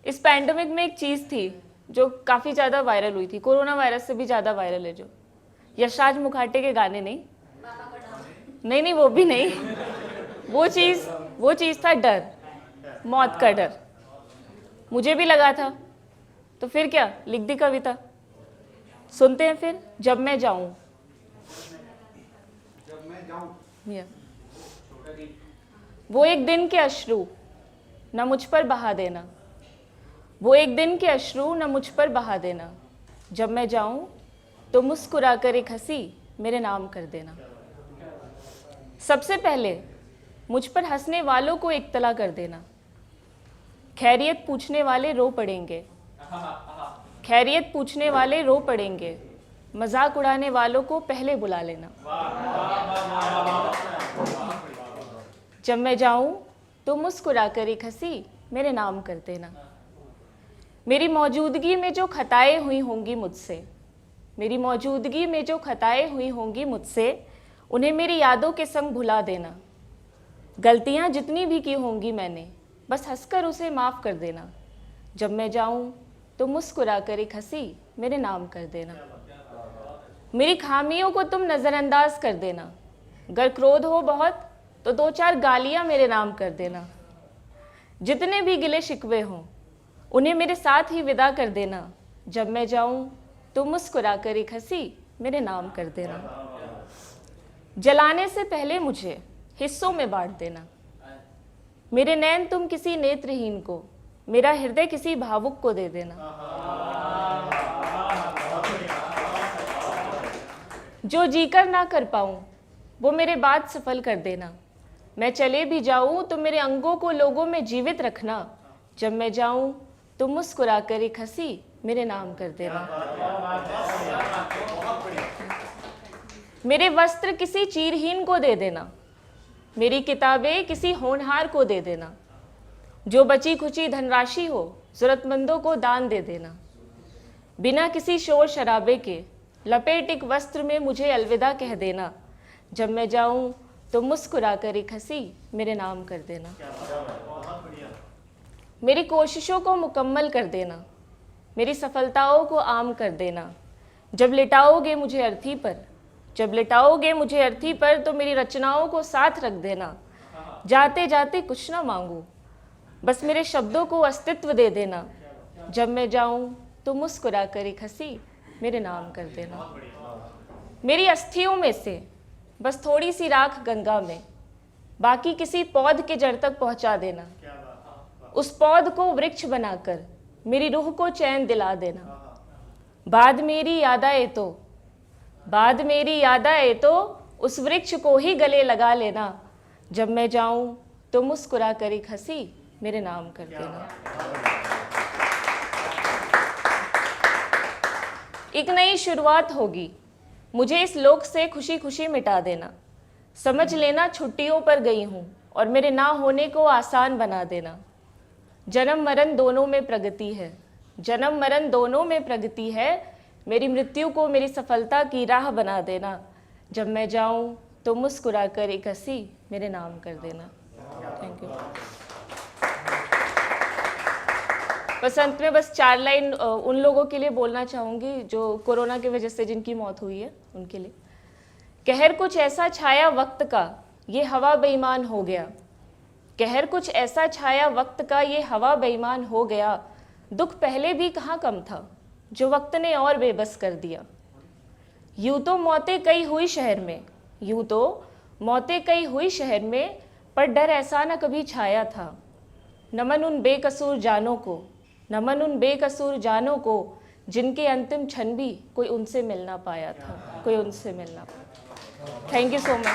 इस पैंडेमिक में एक चीज़ थी जो काफ़ी ज़्यादा वायरल हुई थी, कोरोना वायरस से भी ज़्यादा वायरल है, जो यशराज मुखाटे के गाने नहीं, वो भी नहीं। वो चीज़ था डर, मौत का डर। मुझे भी लगा था, तो फिर क्या, लिख दी कविता। सुनते हैं फिर, जब मैं जाऊं। वो एक दिन के अश्रु न मुझ पर बहा देना, वो एक दिन के अश्रु न मुझ पर बहा देना। जब मैं जाऊं तो मुस्कुरा कर एक हंसी मेरे नाम कर देना। सबसे पहले मुझ पर हंसने वालों को इत्तला कर देना। खैरियत पूछने वाले रो पड़ेंगे, खैरियत पूछने वाले रो पड़ेंगे। मजाक उड़ाने वालों को पहले बुला लेना। जब मैं जाऊं तो मुस्कुरा कर एक हंसी मेरे नाम कर देना। मेरी मौजूदगी में जो खताएं हुई होंगी मुझसे, मेरी मौजूदगी में जो खताएं हुई होंगी मुझसे, उन्हें मेरी यादों के संग भुला देना। गलतियां जितनी भी की होंगी मैंने, बस हंसकर उसे माफ़ कर देना। जब मैं जाऊं तो मुस्कुरा कर एक हंसी मेरे नाम कर देना। मेरी खामियों को तुम नज़रअंदाज कर देना। अगर क्रोध हो बहुत तो दो चार गालियां मेरे नाम कर देना। जितने भी गिले शिकवे हों उन्हें मेरे साथ ही विदा कर देना। जब मैं जाऊं तो मुस्कुरा कर एक हंसी मेरे नाम कर देना। जलाने से पहले मुझे हिस्सों में बांट देना। मेरे नैन तुम किसी नेत्रहीन को, मेरा हृदय किसी भावुक को दे देना। जो जीकर ना कर पाऊं वो मेरे बाद सफल कर देना। मैं चले भी जाऊं तो मेरे अंगों को लोगों में जीवित रखना। जब मैं जाऊं तो मुस्कुरा कर एक हंसी मेरे नाम कर देना। मेरे वस्त्र किसी चीरहीन को दे देना। मेरी किताबें किसी होनहार को दे देना। जो बची खुची धनराशि हो जरूरतमंदों को दान दे देना। बिना किसी शोर शराबे के लपेट एक वस्त्र में मुझे अलविदा कह देना। जब मैं जाऊं तो मुस्कुरा कर एक हंसी मेरे नाम कर देना। मेरी कोशिशों को मुकम्मल कर देना। मेरी सफलताओं को आम कर देना। जब लिटाओगे मुझे अर्थी पर, जब लिटाओगे मुझे अर्थी पर तो मेरी रचनाओं को साथ रख देना। जाते जाते कुछ ना मांगू, बस मेरे शब्दों को अस्तित्व दे देना। जब मैं जाऊं तो मुस्कुरा कर एक हंसी मेरे नाम कर देना। मेरी अस्थियों में से बस थोड़ी सी राख गंगा में, बाकी किसी पौध के जड़ तक पहुंचा देना। उस पौध को वृक्ष बनाकर मेरी रूह को चैन दिला देना। बाद मेरी याद आए तो, बाद मेरी याद आए तो उस वृक्ष को ही गले लगा लेना। जब मैं जाऊं तो मुस्कुरा कर एक हंसी मेरे नाम कर देना। एक नई शुरुआत होगी, मुझे इस लोक से खुशी खुशी मिटा देना। समझ लेना छुट्टियों पर गई हूँ और मेरे ना होने को आसान बना देना। जन्म मरण दोनों में प्रगति है, जन्म मरण दोनों में प्रगति है। मेरी मृत्यु को मेरी सफलता की राह बना देना। जब मैं जाऊँ तो मुस्कुरा कर एक हंसी मेरे नाम कर देना। Thank you. बस अंत में बस 4 लाइन उन लोगों के लिए बोलना चाहूँगी जो कोरोना की वजह से जिनकी मौत हुई है उनके लिए। कहर कुछ ऐसा छाया वक्त का ये हवा बेईमान हो गया। कहर कुछ ऐसा छाया वक्त का ये हवा बेईमान हो गया। दुख पहले भी कहाँ कम था जो वक्त ने और बेबस कर दिया। यूँ तो मौतें कई हुई शहर में, यूँ तो मौतें कई हुई शहर में, पर डर ऐसा न कभी छाया था। नमन उन बेकसूर जानों को, नमन उन बेकसूर जानों को, जिनके अंतिम क्षण भी कोई उनसे मिलना पाया था, कोई उनसे मिलना पाया। Thank you so much.